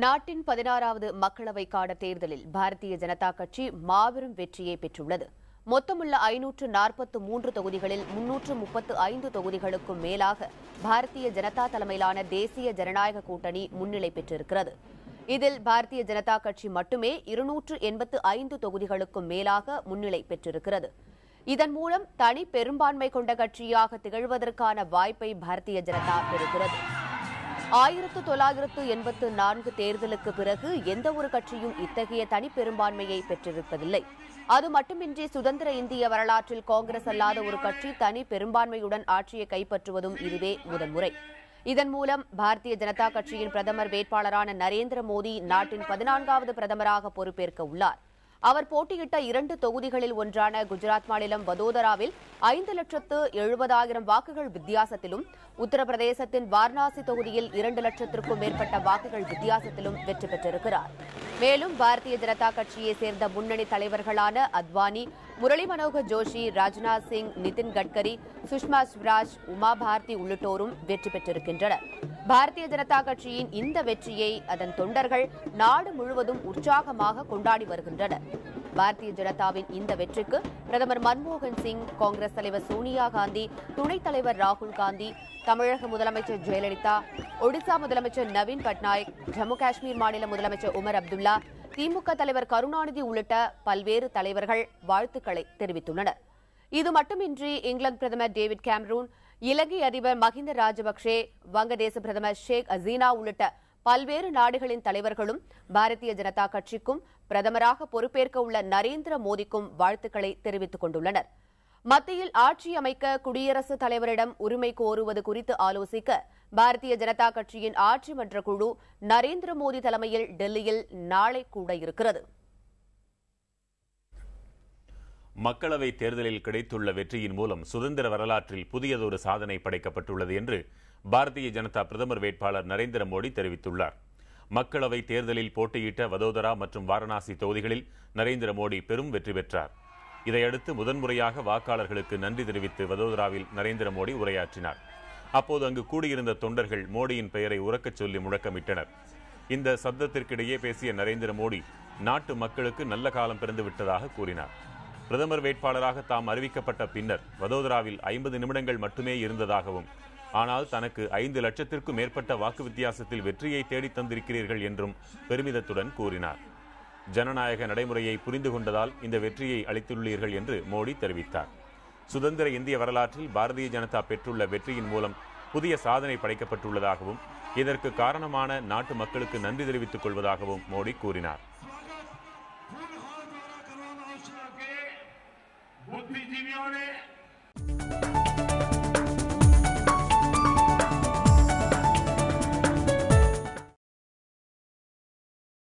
நாட்டின் 16வது மக்களவைக்கான தேர்தலில் பாரதிய ஜனதா கட்சி மாபெரும் வெற்றியை பெற்றுள்ளது. மொத்தமுள்ள 543 தொகுதிகளில் 335 தொகுதிகளுக்கும் மேலாக பாரதிய ஜனதா தலைமையிலான தேசிய ஜனநாயக கூட்டணி முன்னிலை பெற்றிருக்கிறது. இதில் பாரதிய ஜனதா கட்சி மட்டுமே 285 தொகுதிகளுக்கும் மேலாக முன்னிலை பெற்றிருக்கிறது. இதன் மூலம் தனி பெரும்பான்மை கொண்ட கட்சியாக திகழ்வதற்கான வாய்ப்பை பாரதிய ஜனதா பெறுகிறது. 1984 தேர்தலுக்கு பிறகு எந்தவொரு கட்சியும் இத்தகைய தனி பெரும்பான்மையை பெற்றிருப்பதில்லை. அது மட்டுமின்றி சுதந்திர இந்திய வரலாற்றில் காங்கிரஸ் அல்லாத ஒரு கட்சி தனி பெரும்பான்மையுடன் ஆட்சியை கைப்பற்றுவதும் இதுவே முதன்முறை. இதன் மூலம் பாரதிய ஜனதா கட்சியின் பிரதமர் வேட்பாளரான நரேந்திர மோடி நாட்டின் 14வது பிரதமராக பொறுப்பேற்க உள்ளார். அவர் போட்டியிட்ட 2 தொகுதிகளில் ஒன்றான குஜராத் மாநிலம் வதோதராவில் 5,70,000 வாக்குகள் வித்தியாசத்திலும், உத்தரப்பிரதேசத்தின் வாரணாசி தொகுதியில் 2 லட்சத்திற்கும் மேற்பட்ட வாக்குகள் வித்தியாசத்திலும் வெற்றி பெற்றிருக்கிறார். மேலும் பாரதிய ஜனதா கட்சியை சேர்ந்த முன்னணி தலைவர்களான அத்வானி, முரளி மனோகர் ஜோஷி, ராஜ்நாத் சிங், நிதின் கட்கரி, சுஷ்மா ஸ்வராஜ், உமா பாரதி உள்ளிட்டோரும் வெற்றி பெற்றிருக்கின்றனர். பாரதிய ஜனதா கட்சியின் இந்த வெற்றியை அதன் தொண்டர்கள் நாடு முழுவதும் உற்சாகமாக கொண்டாடி வருகின்றனர். பாரதிய ஜனதாவின் இந்த வெற்றிக்கு பிரதமர் மன்மோகன் சிங், காங்கிரஸ் தலைவர் சோனியா காந்தி, துணைத் தலைவர் ராகுல் காந்தி, தமிழக முதலமைச்சர் ஜெயலலிதா, ஒடிசா முதலமைச்சர் நவீன் பட்நாயக், ஜம்மு காஷ்மீர் மாநில முதலமைச்சர் உமர் அப்துல்லா, திமுக தலைவர் கருணாநிதி உள்ளிட்ட பல்வேறு தலைவர்கள் வாழ்த்துக்களை தெரிவித்துள்ளனர். இது மட்டுமின்றி இங்கிலாந்து பிரதமர் டேவிட் கேமரூன், இலங்கை அதிபர் மஹிந்த ராஜபக்சே, வங்கதேச பிரதமர் ஷேக் ஹசீனா உள்ளிட்ட பல்வேறு நாடுகளின் தலைவர்களும் பாரதிய ஜனதா கட்சிக்கும் பிரதமராக பொறுப்பேற்க உள்ள நரேந்திர மோடிக்கும் வாழ்த்துக்களை தெரிவித்துக் கொண்டுள்ளனர். மத்தியில் ஆட்சி அமைக்க குடியரசுத் தலைவரிடம் உரிமை கோருவது குறித்து ஆலோசிக்க பாரதிய ஜனதா கட்சியின் ஆட்சி மன்ற குழு நரேந்திர மோடி தலைமையில் டெல்லியில் நாளை கூட இருக்கிறது. மக்களவை தேர்தலில் கிடைத்துள்ள வெற்றியின் மூலம் சுதந்திர வரலாற்றில் புதியதொரு சாதனை படைக்கப்பட்டுள்ளது என்று பாரதிய ஜனதா பிரதமர் வேட்பாளர் நரேந்திர மோடி தெரிவித்துள்ளார். மக்களவை தேர்தலில் போட்டியிட்ட வதோதரா மற்றும் வாரணாசி தொகுதிகளில் நரேந்திர மோடி பெரும் வெற்றி பெற்றார். இதையடுத்து முதன்முறையாக வாக்காளர்களுக்கு நன்றி தெரிவித்து வதோதராவில் நரேந்திர மோடி உரையாற்றினார். அப்போது அங்கு கூடியிருந்த தொண்டர்கள் மோடியின் பெயரை உரக்கச் சொல்லி முழக்கமிட்டனர். இந்த சப்தத்திற்கிடையே பேசிய நரேந்திர மோடி நாட்டு மக்களுக்கு நல்ல காலம் பிறந்துவிட்டதாக கூறினார். பிரதமர் வேட்பாளராக தாம் அறிவிக்கப்பட்ட பின்னர் வதோதராவில் 50 நிமிடங்கள் மட்டுமே இருந்ததாகவும், ஆனால் தனக்கு 5 லட்சத்திற்கும் மேற்பட்ட வாக்கு வித்தியாசத்தில் வெற்றியை தேடித் தந்திருக்கிறீர்கள் என்றும் பெருமிதத்துடன் கூறினார். ஜனநாயக நடைமுறையை புரிந்து கொண்டதால் இந்த வெற்றியை அளித்துள்ளீர்கள் என்று மோடி தெரிவித்தார். சுதந்திர இந்திய வரலாற்றில் பாரதிய ஜனதா பெற்றுள்ள வெற்றியின் மூலம் புதிய சாதனை படைக்கப்பட்டுள்ளதாகவும், இதற்கு காரணமான நாட்டு மக்களுக்கு நன்றி தெரிவித்துக் கொள்வதாகவும் மோடி கூறினார். बुद्धिजीवियों ने